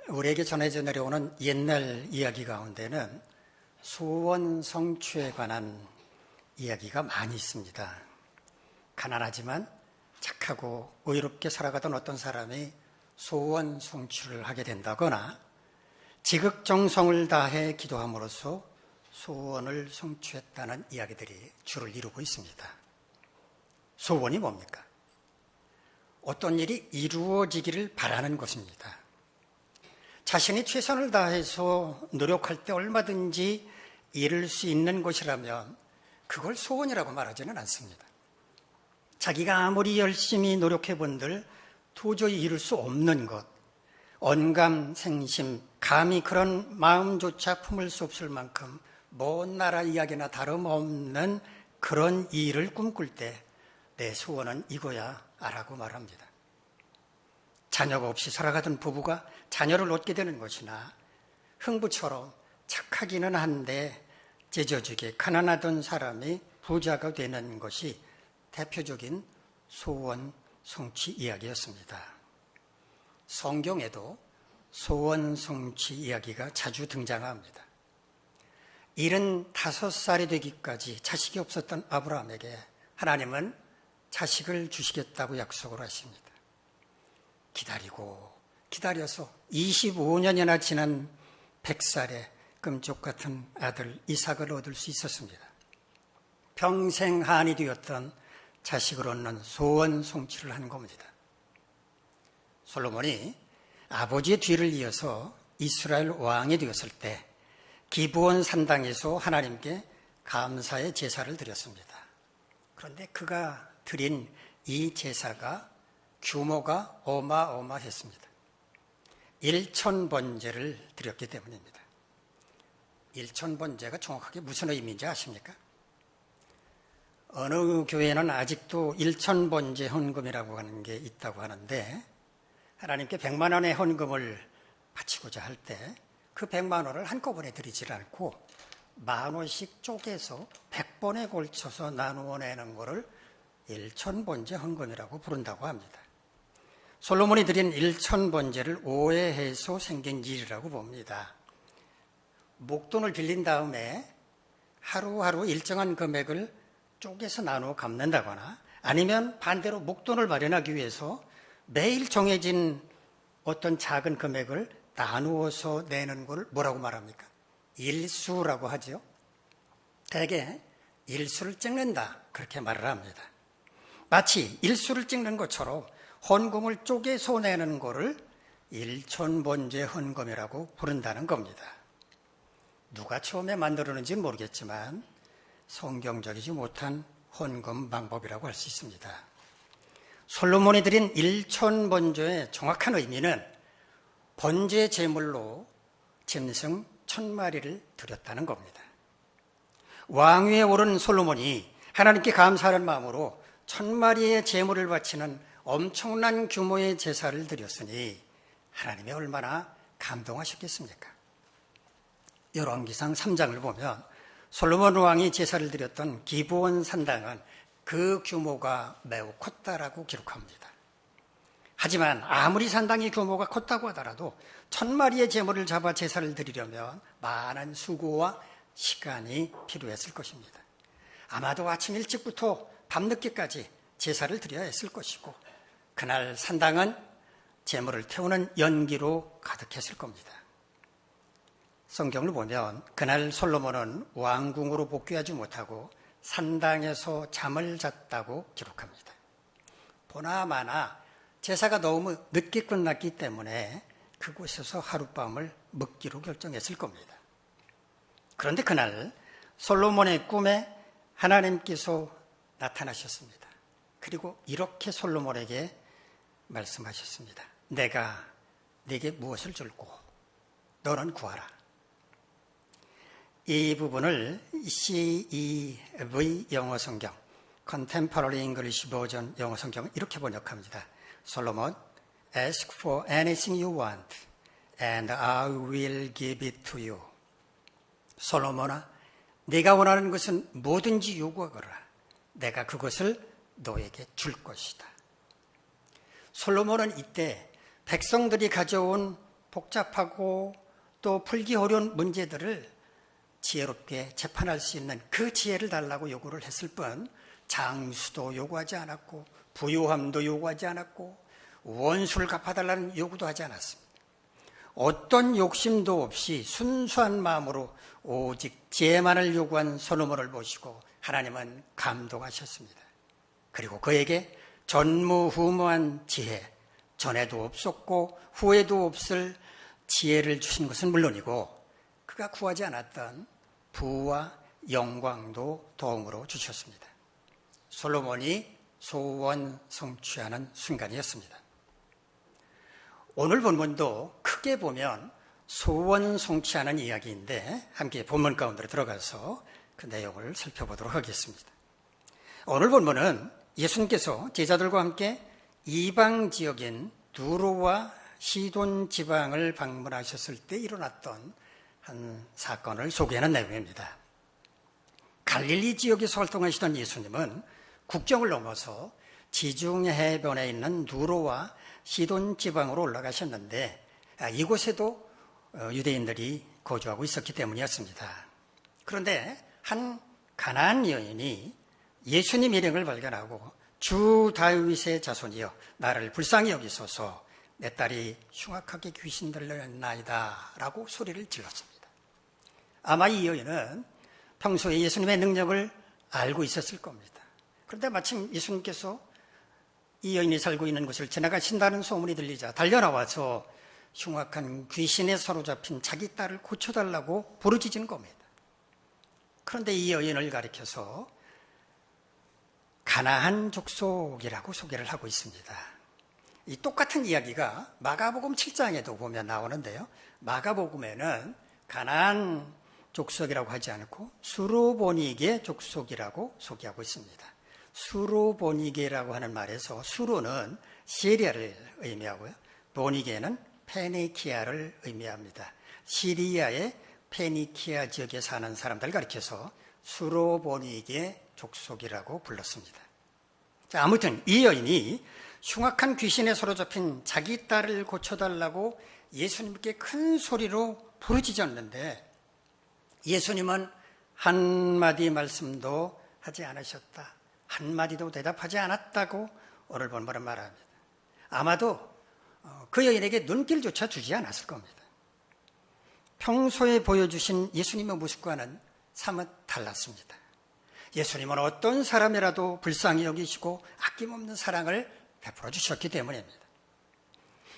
우리에게 전해져 내려오는 옛날 이야기 가운데는 소원 성취에 관한 이야기가 많이 있습니다. 가난하지만 착하고 의롭게 살아가던 어떤 사람이 소원 성취를 하게 된다거나 지극정성을 다해 기도함으로써 소원을 성취했다는 이야기들이 주를 이루고 있습니다. 소원이 뭡니까? 어떤 일이 이루어지기를 바라는 것입니다. 자신이 최선을 다해서 노력할 때 얼마든지 이룰 수 있는 것이라면 그걸 소원이라고 말하지는 않습니다. 자기가 아무리 열심히 노력해 본들 도저히 이룰 수 없는 것, 언감생심, 감히 그런 마음조차 품을 수 없을 만큼 먼 나라 이야기나 다름없는 그런 일을 꿈꿀 때 내 소원은 이거야 라고 말합니다. 자녀가 없이 살아가던 부부가 자녀를 얻게 되는 것이나 흥부처럼 착하기는 한데 찢어지게 가난하던 사람이 부자가 되는 것이 대표적인 소원 성취 이야기였습니다. 성경에도 소원 성취 이야기가 자주 등장합니다. 75살이 되기까지 자식이 없었던 아브라함에게 하나님은 자식을 주시겠다고 약속을 하십니다. 기다려서 25년이나 지난 100살에 금쪽 같은 아들 이삭을 얻을 수 있었습니다. 평생 한이 되었던 자식을 얻는 소원 성취를 한 겁니다. 솔로몬이 아버지의 뒤를 이어서 이스라엘 왕이 되었을 때 기브온 산당에서 하나님께 감사의 제사를 드렸습니다. 그런데 그가 드린 이 제사가 규모가 어마어마했습니다. 1000번제를 드렸기 때문입니다. 1000번제가 정확하게 무슨 의미인지 아십니까? 어느 교회는 아직도 1000번제 헌금이라고 하는 게 있다고 하는데 하나님께 100만 원의 헌금을 바치고자 할 때 그 100만 원을 한꺼번에 드리질 않고 10,000원씩 쪼개서 100번에 걸쳐서 나누어 내는 것을 1000번제 헌금이라고 부른다고 합니다. 솔로몬이 드린 1000번제를 오해해서 생긴 일이라고 봅니다. 목돈을 빌린 다음에 하루하루 일정한 금액을 쪼개서 나누어 갚는다거나 아니면 반대로 목돈을 마련하기 위해서 매일 정해진 어떤 작은 금액을 나누어서 내는 걸 뭐라고 말합니까? 일수라고 하죠. 대개 일수를 찍는다 그렇게 말을 합니다. 마치 일수를 찍는 것처럼 헌금을 쪼개서 내는 거를 1000번제 헌금이라고 부른다는 겁니다. 누가 처음에 만들었는지 모르겠지만 성경적이지 못한 헌금 방법이라고 할 수 있습니다. 솔로몬이 드린 1000번제의 정확한 의미는 번제 제물로 짐승 1000마리를 드렸다는 겁니다. 왕위에 오른 솔로몬이 하나님께 감사하는 마음으로 1000마리의 제물을 바치는 엄청난 규모의 제사를 드렸으니 하나님이 얼마나 감동하셨겠습니까? 열왕기상 3장을 보면 솔로몬 왕이 제사를 드렸던 기브온 산당은 그 규모가 매우 컸다라고 기록합니다. 하지만 아무리 산당의 규모가 컸다고 하더라도 1000마리의 제물을 잡아 제사를 드리려면 많은 수고와 시간이 필요했을 것입니다. 아마도 아침 일찍부터 밤늦게까지 제사를 드려야 했을 것이고 그날 산당은 제물을 태우는 연기로 가득했을 겁니다. 성경을 보면 그날 솔로몬은 왕궁으로 복귀하지 못하고 산당에서 잠을 잤다고 기록합니다. 보나마나 제사가 너무 늦게 끝났기 때문에 그곳에서 하룻밤을 묵기로 결정했을 겁니다. 그런데 그날 솔로몬의 꿈에 하나님께서 나타나셨습니다. 그리고 이렇게 솔로몬에게 말씀하셨습니다. 내가 네게 무엇을 줄고 너는 구하라. 이 부분을 CEV 영어 성경, Contemporary English Version 영어 성경은 이렇게 번역합니다. 솔로몬, ask for anything you want and I will give it to you. 솔로몬아, 네가 원하는 것은 뭐든지 요구하거라. 내가 그것을 너에게 줄 것이다. 솔로몬은 이때 백성들이 가져온 복잡하고 또 풀기 어려운 문제들을 지혜롭게 재판할 수 있는 그 지혜를 달라고 요구를 했을 뿐 장수도 요구하지 않았고 부유함도 요구하지 않았고 원수를 갚아달라는 요구도 하지 않았습니다. 어떤 욕심도 없이 순수한 마음으로 오직 지혜만을 요구한 솔로몬을 보시고 하나님은 감동하셨습니다. 그리고 그에게 전무후무한 지혜, 전에도 없었고 후에도 없을 지혜를 주신 것은 물론이고 그가 구하지 않았던 부와 영광도 도움으로 주셨습니다. 솔로몬이 소원 성취하는 순간이었습니다. 오늘 본문도 크게 보면 소원 성취하는 이야기인데 함께 본문 가운데로 들어가서 그 내용을 살펴보도록 하겠습니다. 오늘 본문은 예수님께서 제자들과 함께 이방 지역인 두로와 시돈 지방을 방문하셨을 때 일어났던 한 사건을 소개하는 내용입니다. 갈릴리 지역에서 활동하시던 예수님은 국경을 넘어서 지중 해변에 있는 두로와 시돈 지방으로 올라가셨는데 이곳에도 유대인들이 거주하고 있었기 때문이었습니다. 그런데 한 가나안 여인이 예수님 일행을 발견하고 주 다윗의 자손이여 나를 불쌍히 여기소서 내 딸이 흉악하게 귀신 들렸나이다 라고 소리를 질렀습니다. 아마 이 여인은 평소에 예수님의 능력을 알고 있었을 겁니다. 그런데 마침 예수님께서 이 여인이 살고 있는 곳을 지나가신다는 소문이 들리자 달려나와서 흉악한 귀신에 사로잡힌 자기 딸을 고쳐달라고 부르짖은 겁니다. 그런데 이 여인을 가리켜서 가나안 족속이라고 소개를 하고 있습니다. 이 똑같은 이야기가 마가복음 7장에도 보면 나오는데요. 마가복음에는 가나안 족속이라고 하지 않고 수로보니게 족속이라고 소개하고 있습니다. 수로보니게라고 하는 말에서 수로는 시리아를 의미하고요. 보니게는 페니키아를 의미합니다. 시리아의 페니키아 지역에 사는 사람들 가리켜서 수로보니게 족속이라고 불렀습니다. 자, 아무튼 이 여인이 흉악한 귀신에 사로잡힌 자기 딸을 고쳐달라고 예수님께 큰 소리로 부르짖었는데 예수님은 한마디 말씀도 하지 않으셨다. 한마디도 대답하지 않았다고 오늘 본문은 말합니다. 아마도 그 여인에게 눈길조차 주지 않았을 겁니다. 평소에 보여주신 예수님의 모습과는 사뭇 달랐습니다. 예수님은 어떤 사람이라도 불쌍히 여기시고 아낌없는 사랑을 베풀어 주셨기 때문입니다.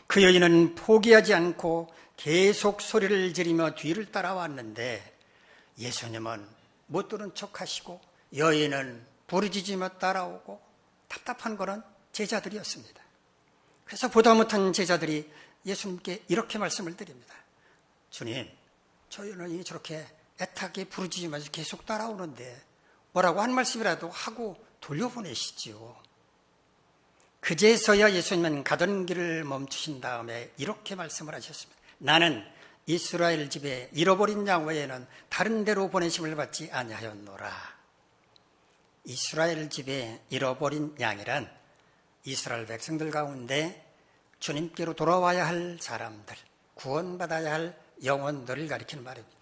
그 여인은 포기하지 않고 계속 소리를 지르며 뒤를 따라왔는데 예수님은 못 들은 척하시고 여인은 부르짖으며 따라오고 답답한 거는 제자들이었습니다. 그래서 보다 못한 제자들이 예수님께 이렇게 말씀을 드립니다. 주님, 저 여인이 저렇게 애타게 부르짖으면서 계속 따라오는데 뭐라고 한 말씀이라도 하고 돌려보내시지요. 그제서야 예수님은 가던 길을 멈추신 다음에 이렇게 말씀을 하셨습니다. 나는 이스라엘 집에 잃어버린 양 외에는 다른 데로 보내심을 받지 아니하였노라. 이스라엘 집에 잃어버린 양이란 이스라엘 백성들 가운데 주님께로 돌아와야 할 사람들, 구원받아야 할 영혼들을 가리키는 말입니다.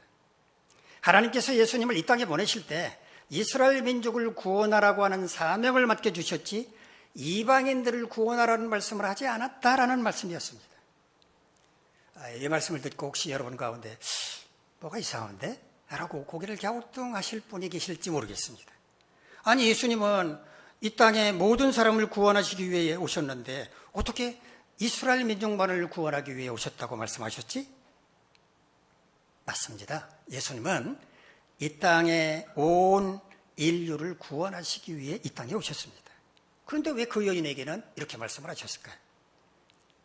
하나님께서 예수님을 이 땅에 보내실 때 이스라엘 민족을 구원하라고 하는 사명을 맡겨주셨지 이방인들을 구원하라는 말씀을 하지 않았다라는 말씀이었습니다. 이 말씀을 듣고 혹시 여러분 가운데 뭐가 이상한데? 라고 고개를 갸우뚱하실 분이 계실지 모르겠습니다. 아니 예수님은 이 땅에 모든 사람을 구원하시기 위해 오셨는데 어떻게 이스라엘 민족만을 구원하기 위해 오셨다고 말씀하셨지? 맞습니다. 예수님은 이 땅에 온 인류를 구원하시기 위해 이 땅에 오셨습니다. 그런데 왜 그 여인에게는 이렇게 말씀을 하셨을까요?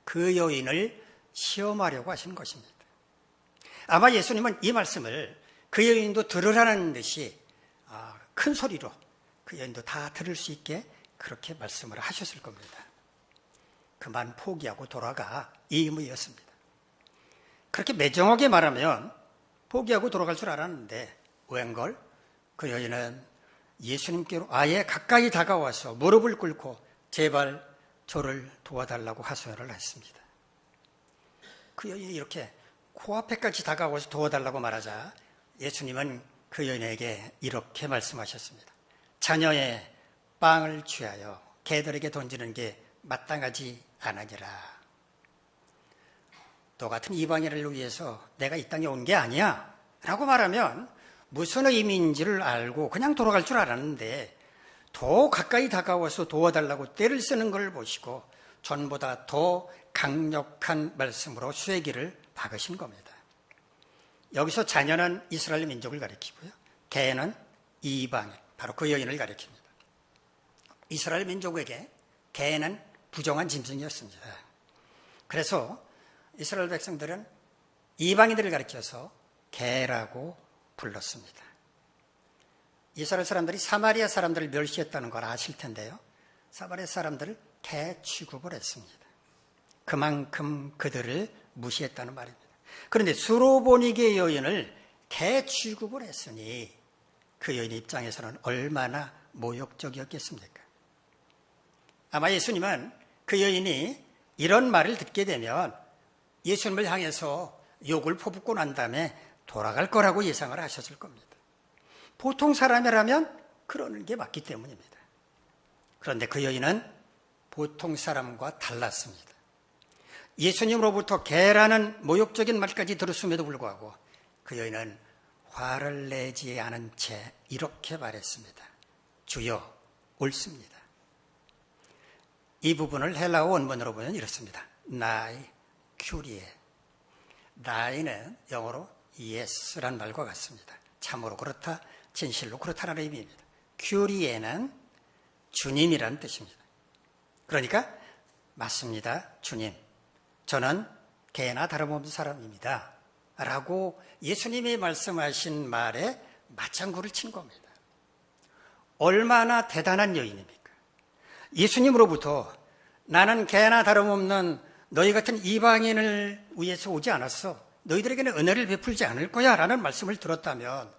그 여인을 시험하려고 하신 것입니다. 아마 예수님은 이 말씀을 그 여인도 들으라는 듯이 큰 소리로 그 여인도 다 들을 수 있게 그렇게 말씀을 하셨을 겁니다. 그만 포기하고 돌아가 이 의미였습니다. 그렇게 매정하게 말하면 포기하고 돌아갈 줄 알았는데 웬걸? 그 여인은 예수님께로 아예 가까이 다가와서 무릎을 꿇고 제발 저를 도와달라고 하소연을 했습니다. 그 여인이 이렇게 코앞에까지 다가와서 도와달라고 말하자 예수님은 그 여인에게 이렇게 말씀하셨습니다. 자녀의 빵을 취하여 개들에게 던지는 게 마땅하지 않으니라. 너 같은 이방인을 위해서 내가 이 땅에 온 게 아니야 라고 말하면 무슨 의미인지를 알고 그냥 돌아갈 줄 알았는데 더 가까이 다가와서 도와달라고 떼를 쓰는 걸 보시고 전보다 더 강력한 말씀으로 쇠기를 박으신 겁니다. 여기서 자녀는 이스라엘 민족을 가리키고요. 개는 이방인, 바로 그 여인을 가리킵니다. 이스라엘 민족에게 개는 부정한 짐승이었습니다. 그래서 이스라엘 백성들은 이방인들을 가리켜서 개라고 불렀습니다. 이스라엘 사람들이 사마리아 사람들을 멸시했다는 걸 아실 텐데요. 사마리아 사람들을 개 취급을 했습니다. 그만큼 그들을 무시했다는 말입니다. 그런데 수로보니게 여인을 개 취급을 했으니 그 여인 입장에서는 얼마나 모욕적이었겠습니까? 아마 예수님은 그 여인이 이런 말을 듣게 되면 예수님을 향해서 욕을 퍼붓고 난 다음에 돌아갈 거라고 예상을 하셨을 겁니다. 보통 사람이라면 그러는 게 맞기 때문입니다. 그런데 그 여인은 보통 사람과 달랐습니다. 예수님으로부터 개라는 모욕적인 말까지 들었음에도 불구하고 그 여인은 화를 내지 않은 채 이렇게 말했습니다. 주여, 옳습니다. 이 부분을 헬라어 원문으로 보면 이렇습니다. 나이 큐리에. 나이는 영어로 yes란 말과 같습니다. 참으로 그렇다, 진실로 그렇다는 의미입니다. 큐리에는 주님이라는 뜻입니다. 그러니까 맞습니다, 주님. 저는 개나 다름없는 사람입니다. 라고 예수님이 말씀하신 말에 맞장구를 친 겁니다. 얼마나 대단한 여인입니까? 예수님으로부터 나는 개나 다름없는 너희 같은 이방인을 위해서 오지 않았어. 너희들에게는 은혜를 베풀지 않을 거야 라는 말씀을 들었다면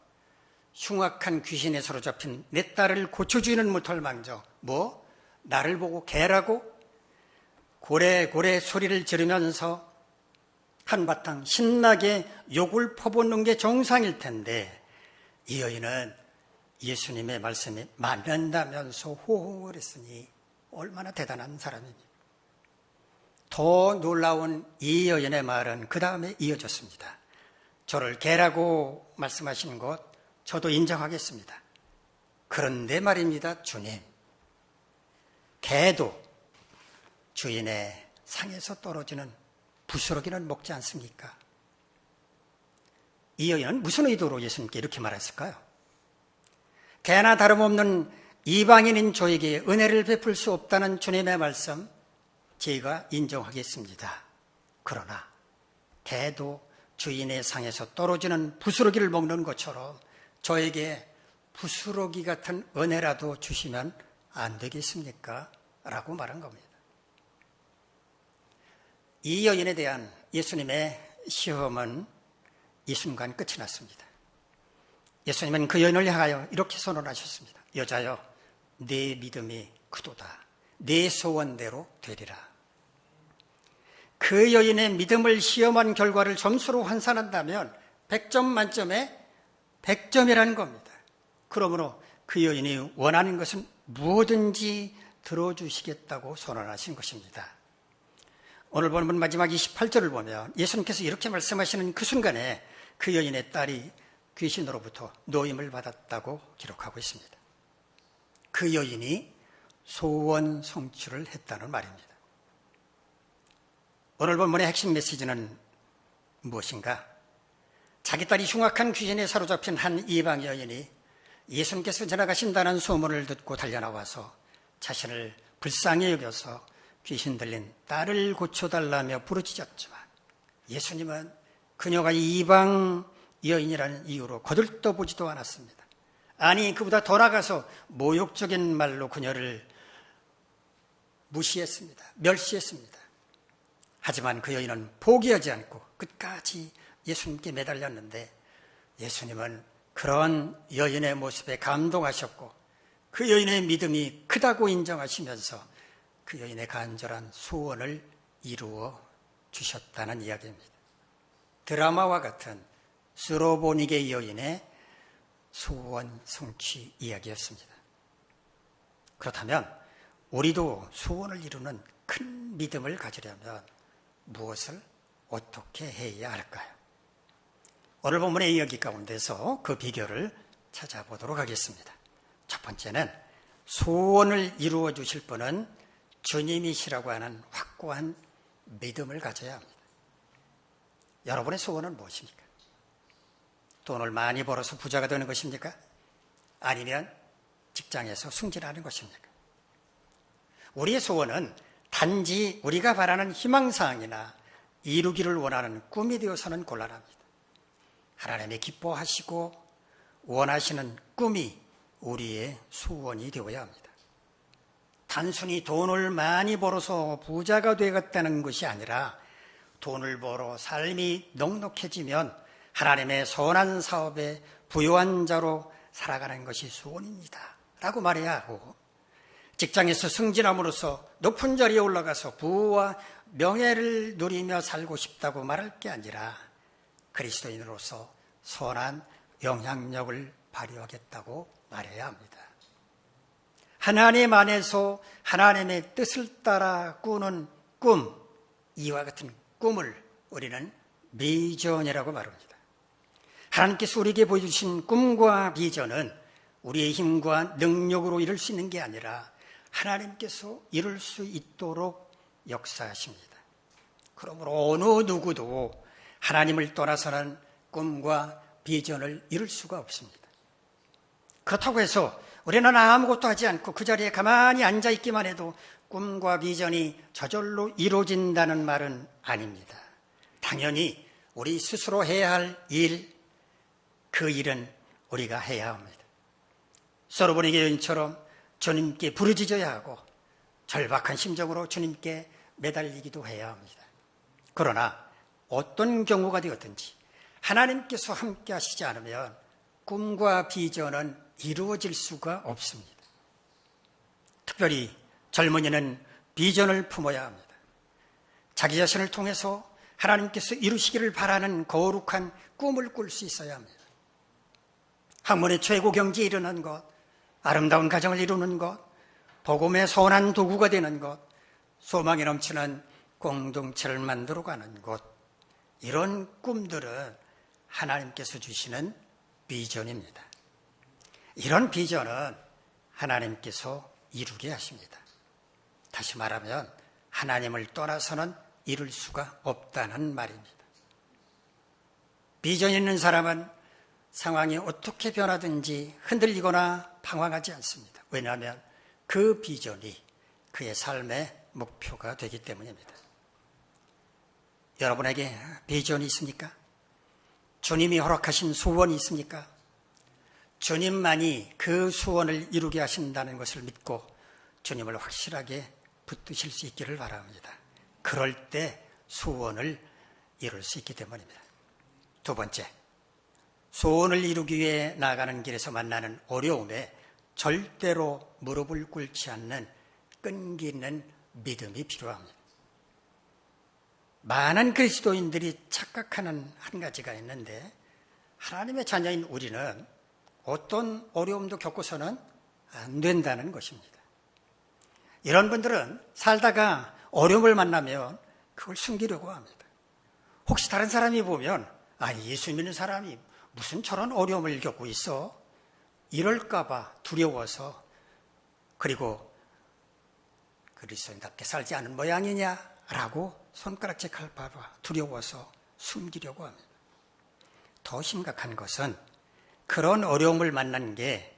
흉악한 귀신에 사로잡힌 내 딸을 고쳐주지는 못할 망정 뭐? 나를 보고 개라고? 고래고래 소리를 지르면서 한바탕 신나게 욕을 퍼붓는 게 정상일 텐데 이 여인은 예수님의 말씀이 맞는다면서 호응을 했으니 얼마나 대단한 사람입니까? 더 놀라운 이 여인의 말은 그 다음에 이어졌습니다. 저를 개라고 말씀하시는 것 저도 인정하겠습니다. 그런데 말입니다, 주님. 개도 주인의 상에서 떨어지는 부스러기는 먹지 않습니까? 이 여인은 무슨 의도로 예수님께 이렇게 말했을까요? 개나 다름없는 이방인인 저에게 은혜를 베풀 수 없다는 주님의 말씀 제가 인정하겠습니다. 그러나 개도 주인의 상에서 떨어지는 부스러기를 먹는 것처럼 저에게 부스러기 같은 은혜라도 주시면 안 되겠습니까? 라고 말한 겁니다. 이 여인에 대한 예수님의 시험은 이 순간 끝이 났습니다. 예수님은 그 여인을 향하여 이렇게 선언하셨습니다. 여자여, 네 믿음이 크도다. 네 소원대로 되리라. 그 여인의 믿음을 시험한 결과를 점수로 환산한다면 100점 만점에 100점이라는 겁니다. 그러므로 그 여인이 원하는 것은 무엇든지 들어주시겠다고 선언하신 것입니다. 오늘 본문 마지막 28절을 보면 예수님께서 이렇게 말씀하시는 그 순간에 그 여인의 딸이 귀신으로부터 노임을 받았다고 기록하고 있습니다. 그 여인이 소원 성취를 했다는 말입니다. 오늘 본문의 핵심 메시지는 무엇인가? 자기 딸이 흉악한 귀신에 사로잡힌 한 이방 여인이 예수님께서 지나가신다는 소문을 듣고 달려나와서 자신을 불쌍히 여겨서 귀신 들린 딸을 고쳐달라며 부르짖었지만 예수님은 그녀가 이방 여인이라는 이유로 거들떠보지도 않았습니다. 아니, 그보다 더 나아가서 모욕적인 말로 그녀를 무시했습니다. 멸시했습니다. 하지만 그 여인은 포기하지 않고 끝까지 예수님께 매달렸는데 예수님은 그런 여인의 모습에 감동하셨고 그 여인의 믿음이 크다고 인정하시면서 그 여인의 간절한 소원을 이루어 주셨다는 이야기입니다. 드라마와 같은 스로보닉의 여인의 소원 성취 이야기였습니다. 그렇다면 우리도 소원을 이루는 큰 믿음을 가지려면 무엇을 어떻게 해야 할까요? 오늘 본문의 이야기 가운데서 그 비결을 찾아보도록 하겠습니다. 첫 번째는 소원을 이루어 주실 분은 주님이시라고 하는 확고한 믿음을 가져야 합니다. 여러분의 소원은 무엇입니까? 돈을 많이 벌어서 부자가 되는 것입니까? 아니면 직장에서 승진하는 것입니까? 우리의 소원은 단지 우리가 바라는 희망사항이나 이루기를 원하는 꿈이 되어서는 곤란합니다. 하나님이 기뻐하시고 원하시는 꿈이 우리의 소원이 되어야 합니다. 단순히 돈을 많이 벌어서 부자가 되겠다는 것이 아니라 돈을 벌어 삶이 넉넉해지면 하나님의 선한 사업에 부요한 자로 살아가는 것이 소원입니다 라고 말해야 하고, 직장에서 승진함으로써 높은 자리에 올라가서 부와 명예를 누리며 살고 싶다고 말할 게 아니라 그리스도인으로서 선한 영향력을 발휘하겠다고 말해야 합니다. 하나님 안에서 하나님의 뜻을 따라 꾸는 꿈, 이와 같은 꿈을 우리는 비전이라고 말합니다. 하나님께서 우리에게 보여주신 꿈과 비전은 우리의 힘과 능력으로 이룰 수 있는 게 아니라 하나님께서 이룰 수 있도록 역사하십니다. 그러므로 어느 누구도 하나님을 떠나서는 꿈과 비전을 이룰 수가 없습니다. 그렇다고 해서 우리는 아무것도 하지 않고 그 자리에 가만히 앉아있기만 해도 꿈과 비전이 저절로 이루어진다는 말은 아닙니다. 당연히 우리 스스로 해야 할 일, 그 일은 우리가 해야 합니다. 솔로몬의 여인처럼 주님께 부르짖어야 하고 절박한 심정으로 주님께 매달리기도 해야 합니다. 그러나 어떤 경우가 되었든지 하나님께서 함께 하시지 않으면 꿈과 비전은 이루어질 수가 없습니다. 특별히 젊은이는 비전을 품어야 합니다. 자기 자신을 통해서 하나님께서 이루시기를 바라는 거룩한 꿈을 꿀 수 있어야 합니다. 학문의 최고 경지에 이르는 것, 아름다운 가정을 이루는 것, 복음의 선한 도구가 되는 것, 소망이 넘치는 공동체를 만들어가는 것, 이런 꿈들은 하나님께서 주시는 비전입니다. 이런 비전은 하나님께서 이루게 하십니다. 다시 말하면 하나님을 떠나서는 이룰 수가 없다는 말입니다. 비전 있는 사람은 상황이 어떻게 변하든지 흔들리거나 방황하지 않습니다. 왜냐하면 그 비전이 그의 삶의 목표가 되기 때문입니다. 여러분에게 비전이 있습니까? 주님이 허락하신 소원이 있습니까? 주님만이 그 소원을 이루게 하신다는 것을 믿고 주님을 확실하게 붙드실 수 있기를 바랍니다. 그럴 때 소원을 이룰 수 있기 때문입니다. 두 번째, 소원을 이루기 위해 나아가는 길에서 만나는 어려움에 절대로 무릎을 꿇지 않는 끈기 있는 믿음이 필요합니다. 많은 그리스도인들이 착각하는 한 가지가 있는데, 하나님의 자녀인 우리는 어떤 어려움도 겪고서는 안 된다는 것입니다. 이런 분들은 살다가 어려움을 만나면 그걸 숨기려고 합니다. 혹시 다른 사람이 보면 예수 믿는 사람이 무슨 저런 어려움을 겪고 있어? 이럴까 봐 두려워서, 그리고 그리스도인답게 살지 않은 모양이냐? 라고 손가락질 할까 봐 두려워서 숨기려고 합니다. 더 심각한 것은 그런 어려움을 만난 게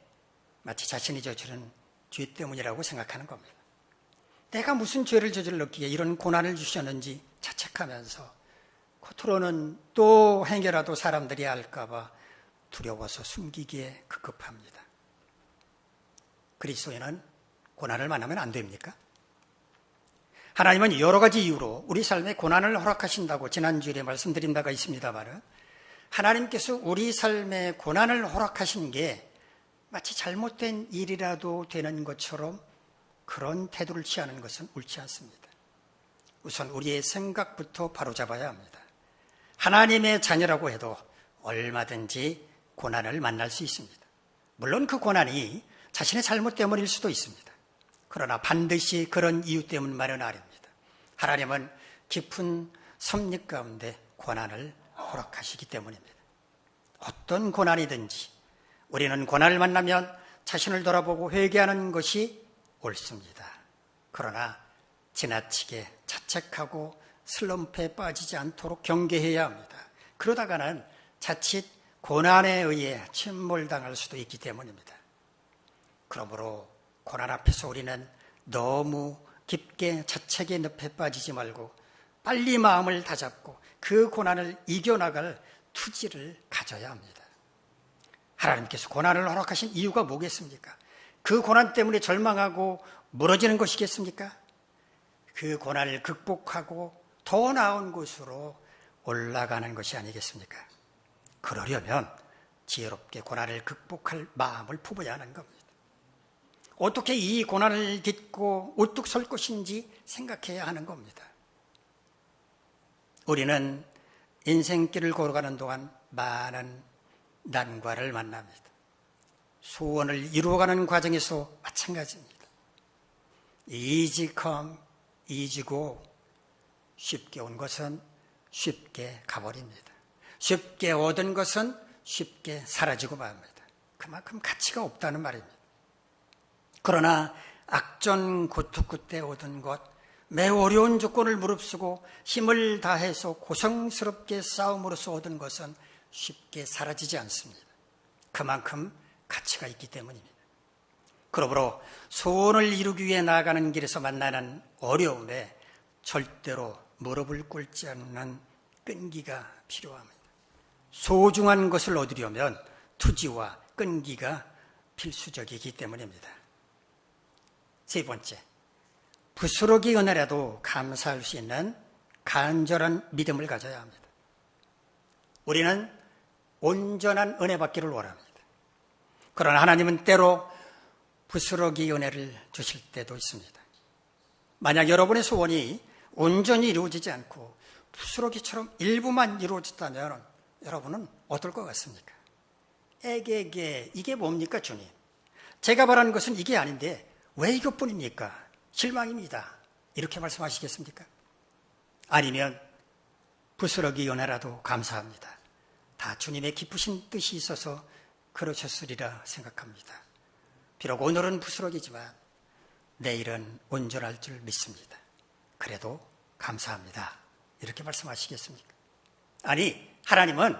마치 자신이 저지른 죄 때문이라고 생각하는 겁니다. 내가 무슨 죄를 저질렀기에 이런 고난을 주셨는지 자책하면서 겉으로는 또 행여라도 사람들이 알까 봐 두려워서 숨기기에 급급합니다. 그리스도인은 고난을 만나면 안 됩니까? 하나님은 여러 가지 이유로 우리 삶에 고난을 허락하신다고 지난주에 말씀드린 바가 있습니다만, 하나님께서 우리 삶에 고난을 허락하신 게 마치 잘못된 일이라도 되는 것처럼 그런 태도를 취하는 것은 옳지 않습니다. 우선 우리의 생각부터 바로잡아야 합니다. 하나님의 자녀라고 해도 얼마든지 고난을 만날 수 있습니다. 물론 그 고난이 자신의 잘못 때문일 수도 있습니다. 그러나 반드시 그런 이유 때문만은 아닙니다. 하나님은 깊은 섭리 가운데 고난을 허락하시기 때문입니다. 어떤 고난이든지 우리는 고난을 만나면 자신을 돌아보고 회개하는 것이 옳습니다. 그러나 지나치게 자책하고 슬럼프에 빠지지 않도록 경계해야 합니다. 그러다가는 자칫 고난에 의해 침몰당할 수도 있기 때문입니다. 그러므로 고난 앞에서 우리는 너무 깊게 자책의 늪에 빠지지 말고 빨리 마음을 다잡고 그 고난을 이겨나갈 투지를 가져야 합니다. 하나님께서 고난을 허락하신 이유가 뭐겠습니까? 그 고난 때문에 절망하고 무너지는 것이겠습니까? 그 고난을 극복하고 더 나은 곳으로 올라가는 것이 아니겠습니까? 그러려면 지혜롭게 고난을 극복할 마음을 품어야 하는 겁니다. 어떻게 이 고난을 딛고 우뚝 설 것인지 생각해야 하는 겁니다. 우리는 인생길을 걸어가는 동안 많은 난관을 만납니다. 소원을 이루어가는 과정에서 마찬가지입니다. easy come, easy go. 쉽게 온 것은 쉽게 가버립니다. 쉽게 얻은 것은 쉽게 사라지고 맙니다. 그만큼 가치가 없다는 말입니다. 그러나 악전고투 끝에 얻은 것, 매우 어려운 조건을 무릅쓰고 힘을 다해서 고성스럽게 싸움으로써 얻은 것은 쉽게 사라지지 않습니다. 그만큼 가치가 있기 때문입니다. 그러므로 소원을 이루기 위해 나아가는 길에서 만나는 어려움에 절대로 무릎을 꿇지 않는 끈기가 필요합니다. 소중한 것을 얻으려면 투지와 끈기가 필수적이기 때문입니다. 세 번째, 부스러기 은혜라도 감사할 수 있는 간절한 믿음을 가져야 합니다. 우리는 온전한 은혜 받기를 원합니다. 그러나 하나님은 때로 부스러기 은혜를 주실 때도 있습니다. 만약 여러분의 소원이 온전히 이루어지지 않고 부스러기처럼 일부만 이루어졌다면 여러분은 어떨 것 같습니까? 에게게, 이게 뭡니까 주님? 제가 바라는 것은 이게 아닌데 왜 이것뿐입니까? 실망입니다. 이렇게 말씀하시겠습니까? 아니면 부스러기 은혜라도 감사합니다. 다 주님의 기쁘신 뜻이 있어서 그러셨으리라 생각합니다. 비록 오늘은 부스러기지만 내일은 온전할 줄 믿습니다. 그래도 감사합니다. 이렇게 말씀하시겠습니까? 아니, 하나님은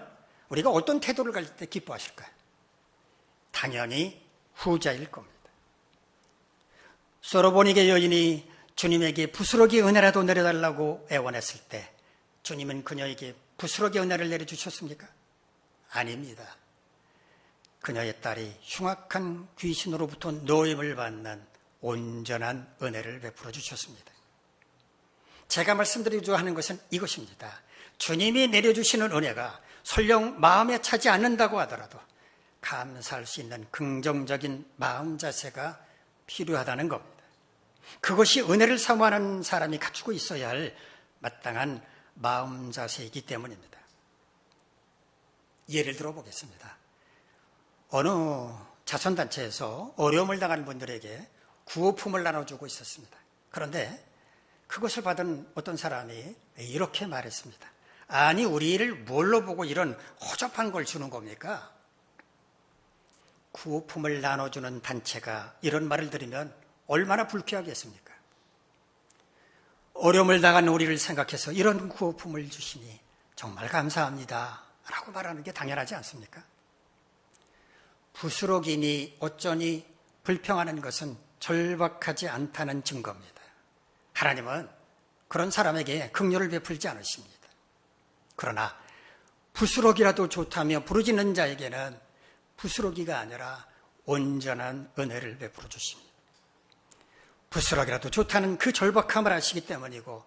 우리가 어떤 태도를 가질 때 기뻐하실까요? 당연히 후자일 겁니다. 소로보닉의 여인이 주님에게 부스러기 은혜라도 내려달라고 애원했을 때 주님은 그녀에게 부스러기 은혜를 내려주셨습니까? 아닙니다. 그녀의 딸이 흉악한 귀신으로부터 노임을 받는 온전한 은혜를 베풀어 주셨습니다. 제가 말씀드리려 하는 것은 이것입니다. 주님이 내려주시는 은혜가 설령 마음에 차지 않는다고 하더라도 감사할 수 있는 긍정적인 마음 자세가 필요하다는 겁니다. 그것이 은혜를 사모하는 사람이 갖추고 있어야 할 마땅한 마음 자세이기 때문입니다. 예를 들어 보겠습니다. 어느 자선단체에서 어려움을 당한 분들에게 구호품을 나눠주고 있었습니다. 그런데 그것을 받은 어떤 사람이 이렇게 말했습니다. 아니, 우리를 뭘로 보고 이런 허접한 걸 주는 겁니까? 구호품을 나눠주는 단체가 이런 말을 들으면 얼마나 불쾌하겠습니까? 어려움을 당한 우리를 생각해서 이런 구호품을 주시니 정말 감사합니다 라고 말하는 게 당연하지 않습니까? 부스러기니 어쩌니 불평하는 것은 절박하지 않다는 증거입니다. 하나님은 그런 사람에게 긍휼을 베풀지 않으십니다. 그러나 부스러기라도 좋다며 부르짖는 자에게는 부스러기가 아니라 온전한 은혜를 베풀어 주십니다. 부스러기라도 좋다는 그 절박함을 아시기 때문이고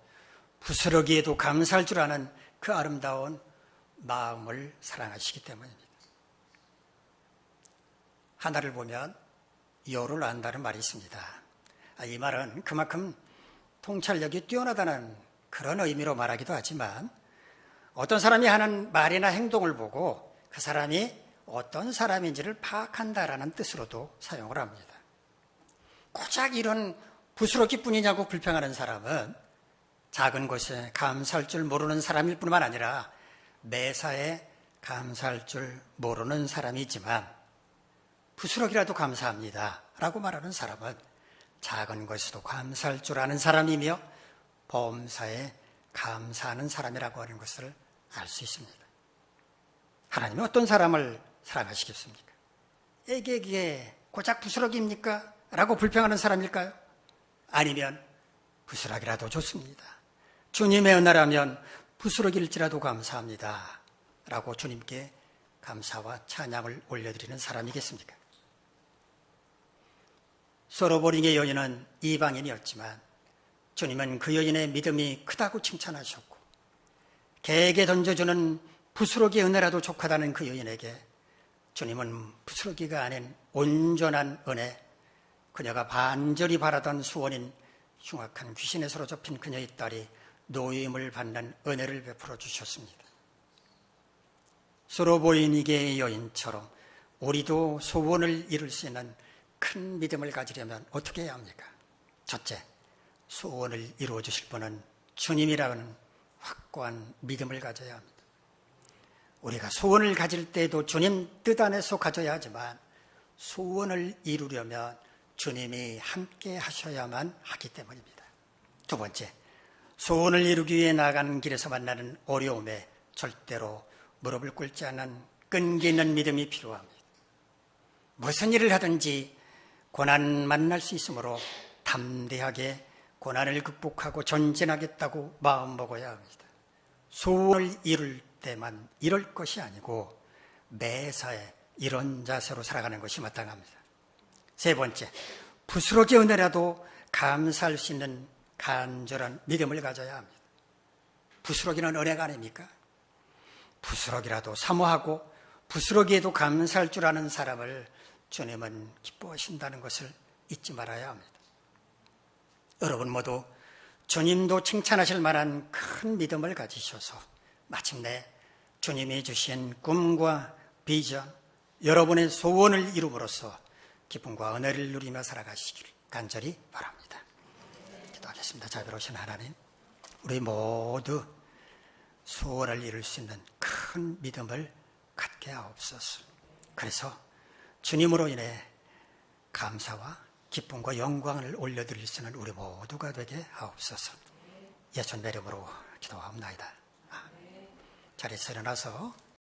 부스러기에도 감사할 줄 아는 그 아름다운 마음을 사랑하시기 때문입니다. 하나를 보면 여를 안다는 말이 있습니다. 이 말은 그만큼 통찰력이 뛰어나다는 그런 의미로 말하기도 하지만 어떤 사람이 하는 말이나 행동을 보고 그 사람이 어떤 사람인지를 파악한다라는 뜻으로도 사용을 합니다. 고작 이런 부스러기뿐이냐고 불평하는 사람은 작은 것에 감사할 줄 모르는 사람일 뿐만 아니라 매사에 감사할 줄 모르는 사람이지만 부스러기라도 감사합니다 라고 말하는 사람은 작은 것에도 감사할 줄 아는 사람이며 범사에 감사하는 사람이라고 하는 것을 알 수 있습니다. 하나님은 어떤 사람을 사랑하시겠습니까? 애기에게 고작 부스러기입니까? 라고 불평하는 사람일까요? 아니면 부스러기라도 좋습니다. 주님의 은혜라면 부스러기일지라도 감사합니다 라고 주님께 감사와 찬양을 올려드리는 사람이겠습니까? 소로보링의 여인은 이방인이었지만 주님은 그 여인의 믿음이 크다고 칭찬하셨고 개에게 던져주는 부스러기의 은혜라도 족하다는 그 여인에게 주님은 부스러기가 아닌 온전한 은혜, 그녀가 반절히 바라던 수원인 흉악한 귀신에 사로잡힌 그녀의 딸이 노임을 받는 은혜를 베풀어 주셨습니다. 소로보이니게의 여인처럼 우리도 소원을 이룰 수 있는 큰 믿음을 가지려면 어떻게 해야 합니까? 첫째, 소원을 이루어 주실 분은 주님이라는 확고한 믿음을 가져야 합니다. 우리가 소원을 가질 때에도 주님 뜻 안에서 가져야 하지만 소원을 이루려면 주님이 함께 하셔야만 하기 때문입니다. 두 번째, 소원을 이루기 위해 나가는 길에서 만나는 어려움에 절대로 무릎을 꿇지 않는 끈기 있는 믿음이 필요합니다. 무슨 일을 하든지 고난 만날 수 있으므로 담대하게 고난을 극복하고 전진하겠다고 마음먹어야 합니다. 소원을 이룰 때만 이럴 것이 아니고 매사에 이런 자세로 살아가는 것이 마땅합니다. 세 번째, 부스러기 은혜라도 감사할 수 있는 간절한 믿음을 가져야 합니다. 부스러기는 은혜가 아닙니까? 부스러기라도 사모하고 부스러기에도 감사할 줄 아는 사람을 주님은 기뻐하신다는 것을 잊지 말아야 합니다. 여러분 모두 주님도 칭찬하실 만한 큰 믿음을 가지셔서 마침내 주님이 주신 꿈과 비전, 여러분의 소원을 이룸으로써 기쁨과 은혜를 누리며 살아가시길 간절히 바랍니다. 기도하겠습니다. 자비로우신 하나님, 우리 모두 소원을 이룰 수 있는 큰 믿음을 갖게 하옵소서. 그래서 주님으로 인해 감사와 기쁨과 영광을 올려드릴 수 있는 우리 모두가 되게 하옵소서. 예수님의 이름으로 기도하옵나이다. 자리에서 일어나서